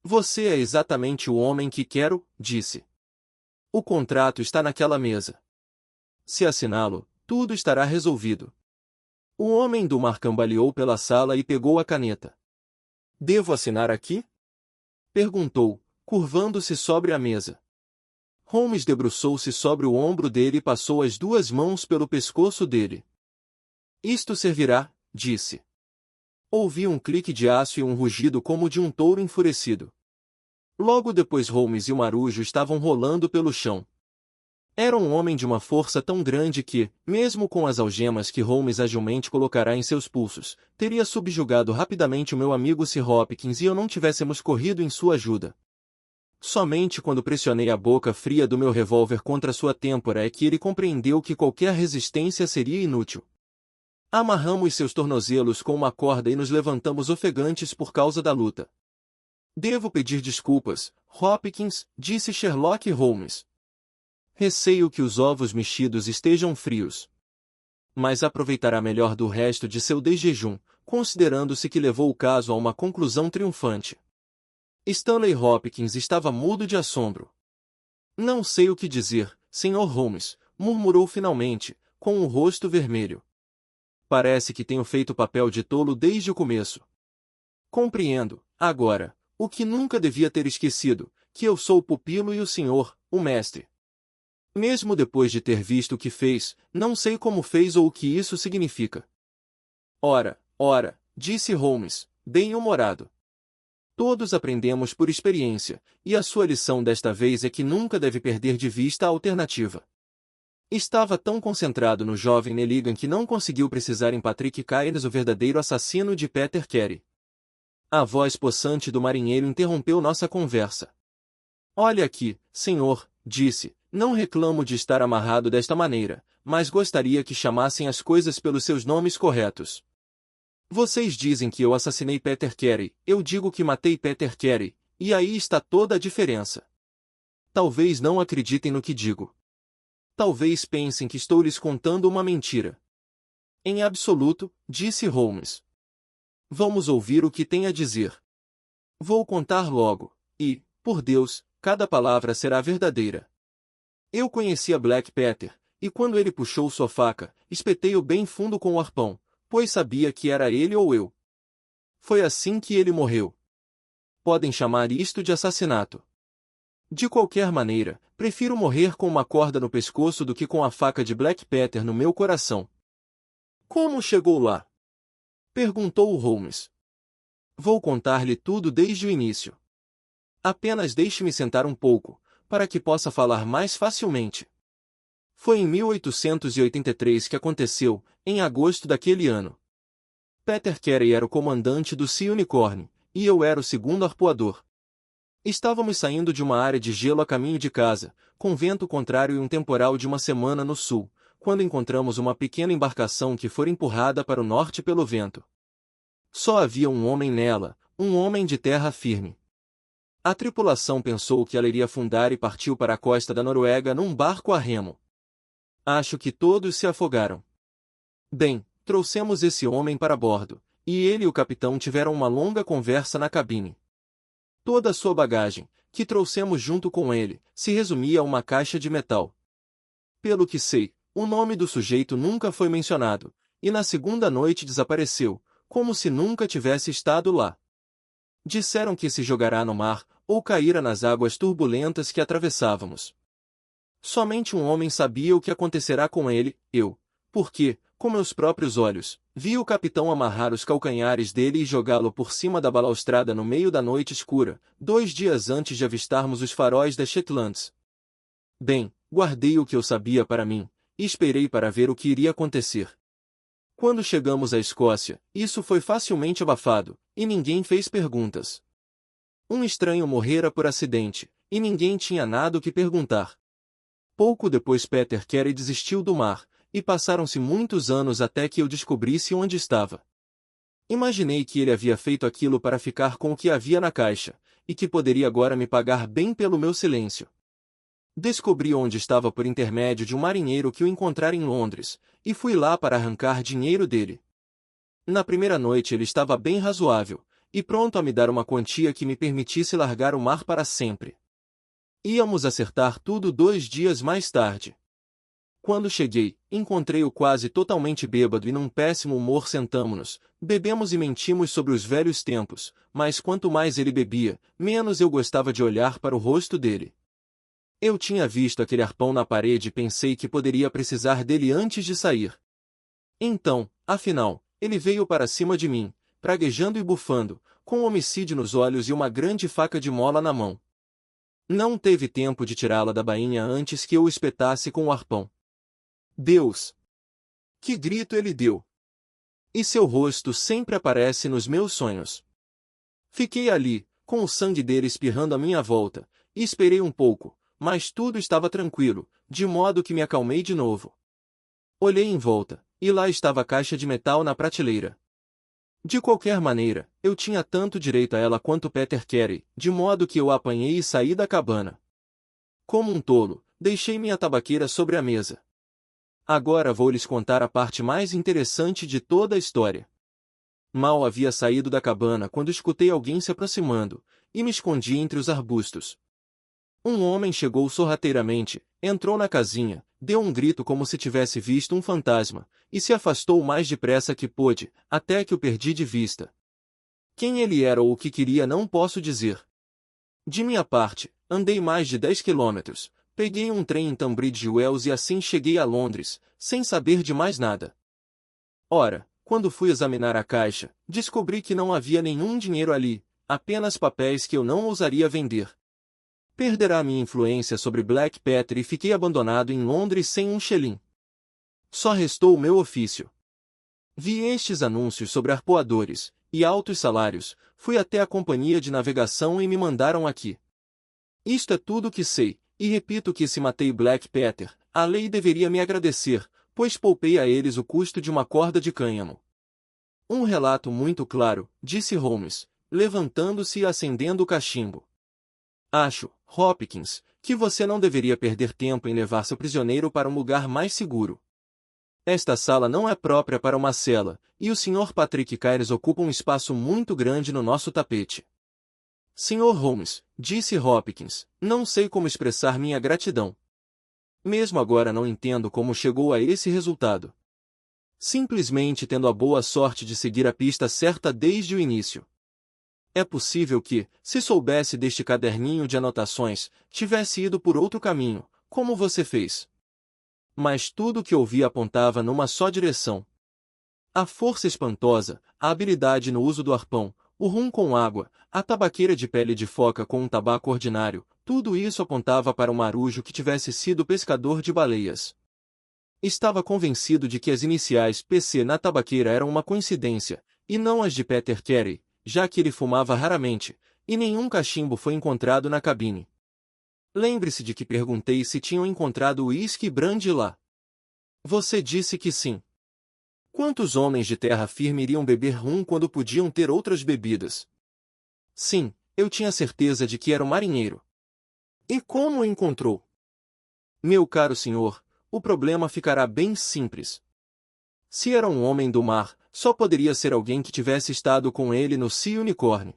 Você é exatamente o homem que quero, disse. O contrato está naquela mesa. Se assiná-lo, tudo estará resolvido. O homem do mar cambaleou pela sala e pegou a caneta. Devo assinar aqui? Perguntou, curvando-se sobre a mesa. Holmes debruçou-se sobre o ombro dele e passou as 2 mãos pelo pescoço dele. Isto servirá, disse. Ouvi um clique de aço e um rugido como de um touro enfurecido. Logo depois Holmes e o marujo estavam rolando pelo chão. Era um homem de uma força tão grande que, mesmo com as algemas que Holmes agilmente colocará em seus pulsos, teria subjugado rapidamente o meu amigo Sir Hopkins e eu não tivéssemos corrido em sua ajuda. Somente quando pressionei a boca fria do meu revólver contra sua têmpora é que ele compreendeu que qualquer resistência seria inútil. Amarramos seus tornozelos com uma corda e nos levantamos ofegantes por causa da luta. Devo pedir desculpas, Hopkins, disse Sherlock Holmes. Receio que os ovos mexidos estejam frios. Mas aproveitará melhor do resto de seu desjejum, considerando-se que levou o caso a uma conclusão triunfante. Stanley Hopkins estava mudo de assombro. Não sei o que dizer, Sr. Holmes, murmurou finalmente, com o rosto vermelho. Parece que tenho feito o papel de tolo desde o começo. Compreendo, agora, o que nunca devia ter esquecido, que eu sou o pupilo e o senhor, o mestre. Mesmo depois de ter visto o que fez, não sei como fez ou o que isso significa. Ora, disse Holmes, bem-humorado. Todos aprendemos por experiência, e a sua lição desta vez é que nunca deve perder de vista a alternativa. Estava tão concentrado no jovem Nelligan que não conseguiu precisar em Patrick Cairns, o verdadeiro assassino de Peter Carey. A voz possante do marinheiro interrompeu nossa conversa. Olha aqui, senhor, disse, não reclamo de estar amarrado desta maneira, mas gostaria que chamassem as coisas pelos seus nomes corretos. Vocês dizem que eu assassinei Peter Carey, eu digo que matei Peter Carey, e aí está toda a diferença. Talvez não acreditem no que digo. Talvez pensem que estou lhes contando uma mentira. Em absoluto, disse Holmes. Vamos ouvir o que tem a dizer. Vou contar logo, e, por Deus, cada palavra será verdadeira. Eu conhecia Black Peter, e quando ele puxou sua faca, espetei-o bem fundo com o arpão, pois sabia que era ele ou eu. Foi assim que ele morreu. Podem chamar isto de assassinato. De qualquer maneira, prefiro morrer com uma corda no pescoço do que com a faca de Black Peter no meu coração. Como chegou lá? Perguntou Holmes. Vou contar-lhe tudo desde o início. Apenas deixe-me sentar um pouco, para que possa falar mais facilmente. Foi em 1883 que aconteceu, em agosto daquele ano. Peter Carey era o comandante do Sea Unicorn, e eu era o segundo arpoador. Estávamos saindo de uma área de gelo a caminho de casa, com vento contrário e um temporal de uma semana no sul, quando encontramos uma pequena embarcação que fora empurrada para o norte pelo vento. Só havia um homem nela, um homem de terra firme. A tripulação pensou que ela iria afundar e partiu para a costa da Noruega num barco a remo. Acho que todos se afogaram. Bem, trouxemos esse homem para bordo, e ele e o capitão tiveram uma longa conversa na cabine. Toda a sua bagagem, que trouxemos junto com ele, se resumia a uma caixa de metal. Pelo que sei, o nome do sujeito nunca foi mencionado, e na segunda noite desapareceu, como se nunca tivesse estado lá. Disseram que se jogará no mar, ou caíra nas águas turbulentas que atravessávamos. Somente um homem sabia o que acontecerá com ele, eu, porque, com meus próprios olhos, vi o capitão amarrar os calcanhares dele e jogá-lo por cima da balaustrada no meio da noite escura, 2 dias antes de avistarmos os faróis das Shetlands. Bem, guardei o que eu sabia para mim, e esperei para ver o que iria acontecer. Quando chegamos à Escócia, isso foi facilmente abafado, e ninguém fez perguntas. Um estranho morrera por acidente, e ninguém tinha nada o que perguntar. Pouco depois Peter Carey desistiu do mar, e passaram-se muitos anos até que eu descobrisse onde estava. Imaginei que ele havia feito aquilo para ficar com o que havia na caixa, e que poderia agora me pagar bem pelo meu silêncio. Descobri onde estava por intermédio de um marinheiro que o encontrara em Londres, e fui lá para arrancar dinheiro dele. Na primeira noite ele estava bem razoável, e pronto a me dar uma quantia que me permitisse largar o mar para sempre. Íamos acertar tudo 2 dias mais tarde. Quando cheguei, encontrei-o quase totalmente bêbado e num péssimo humor. Sentamo-nos, bebemos e mentimos sobre os velhos tempos, mas quanto mais ele bebia, menos eu gostava de olhar para o rosto dele. Eu tinha visto aquele arpão na parede e pensei que poderia precisar dele antes de sair. Então, afinal, ele veio para cima de mim, praguejando e bufando, com um homicídio nos olhos e uma grande faca de mola na mão. Não teve tempo de tirá-la da bainha antes que eu o espetasse com o arpão. Deus! Que grito ele deu! E seu rosto sempre aparece nos meus sonhos. Fiquei ali, com o sangue dele espirrando à minha volta, e esperei um pouco, mas tudo estava tranquilo, de modo que me acalmei de novo. Olhei em volta, e lá estava a caixa de metal na prateleira. De qualquer maneira, eu tinha tanto direito a ela quanto Peter Carey, de modo que eu a apanhei e saí da cabana. Como um tolo, deixei minha tabaqueira sobre a mesa. Agora vou lhes contar a parte mais interessante de toda a história. Mal havia saído da cabana quando escutei alguém se aproximando, e me escondi entre os arbustos. Um homem chegou sorrateiramente, entrou na casinha, deu um grito como se tivesse visto um fantasma, e se afastou o mais depressa que pôde, até que o perdi de vista. Quem ele era ou o que queria não posso dizer. De minha parte, andei mais de 10 quilômetros, peguei um trem em Tunbridge Wells e assim cheguei a Londres, sem saber de mais nada. Ora, quando fui examinar a caixa, descobri que não havia nenhum dinheiro ali, apenas papéis que eu não ousaria vender. Perderá minha influência sobre Black Peter e fiquei abandonado em Londres sem um xelim. Só restou o meu ofício. Vi estes anúncios sobre arpoadores e altos salários, fui até a companhia de navegação e me mandaram aqui. Isto é tudo o que sei, e repito que se matei Black Peter, a lei deveria me agradecer, pois poupei a eles o custo de uma corda de cânhamo. Um relato muito claro, disse Holmes, levantando-se e acendendo o cachimbo. Acho, Hopkins, que você não deveria perder tempo em levar seu prisioneiro para um lugar mais seguro. Esta sala não é própria para uma cela, e o Sr. Patrick Carey ocupa um espaço muito grande no nosso tapete. Sr. Holmes, disse Hopkins, não sei como expressar minha gratidão. Mesmo agora não entendo como chegou a esse resultado. Simplesmente tendo a boa sorte de seguir a pista certa desde o início. É possível que, se soubesse deste caderninho de anotações, tivesse ido por outro caminho, como você fez. Mas tudo o que ouvi apontava numa só direção. A força espantosa, a habilidade no uso do arpão, o rum com água, a tabaqueira de pele de foca com um tabaco ordinário, tudo isso apontava para um marujo que tivesse sido pescador de baleias. Estava convencido de que as iniciais PC na tabaqueira eram uma coincidência, e não as de Peter Carey, já que ele fumava raramente, e nenhum cachimbo foi encontrado na cabine. Lembre-se de que perguntei se tinham encontrado uísque brandy lá. Você disse que sim. Quantos homens de terra firme iriam beber rum quando podiam ter outras bebidas? Sim, eu tinha certeza de que era um marinheiro. E como o encontrou? Meu caro senhor, o problema ficará bem simples. Se era um homem do mar, só poderia ser alguém que tivesse estado com ele no Sea Unicorn.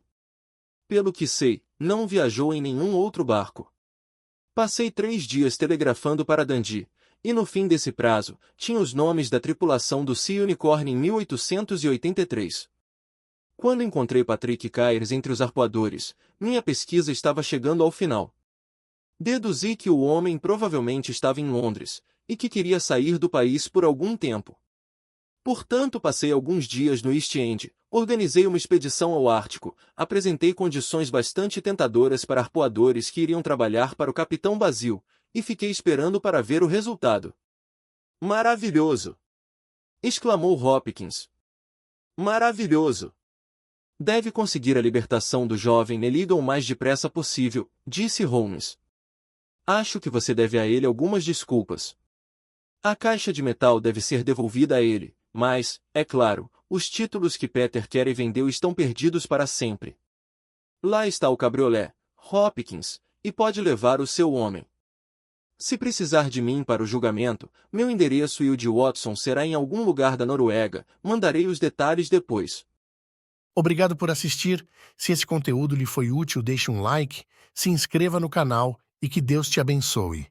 Pelo que sei, não viajou em nenhum outro barco. Passei 3 dias telegrafando para Dundee, e no fim desse prazo, tinha os nomes da tripulação do Sea Unicorn em 1883. Quando encontrei Patrick Carey entre os arpoadores, minha pesquisa estava chegando ao final. Deduzi que o homem provavelmente estava em Londres, e que queria sair do país por algum tempo. Portanto, passei alguns dias no East End, organizei uma expedição ao Ártico, apresentei condições bastante tentadoras para arpoadores que iriam trabalhar para o capitão Basil, e fiquei esperando para ver o resultado. Maravilhoso! Exclamou Hopkins. Maravilhoso! Deve conseguir a libertação do jovem Neligan o mais depressa possível, disse Holmes. Acho que você deve a ele algumas desculpas. A caixa de metal deve ser devolvida a ele, mas, é claro, os títulos que Peter Carey vendeu estão perdidos para sempre. Lá está o cabriolé, Hopkins, e pode levar o seu homem. Se precisar de mim para o julgamento, meu endereço e o de Watson será em algum lugar da Noruega, mandarei os detalhes depois. Obrigado por assistir. Se esse conteúdo lhe foi útil, deixe um like, se inscreva no canal e que Deus te abençoe.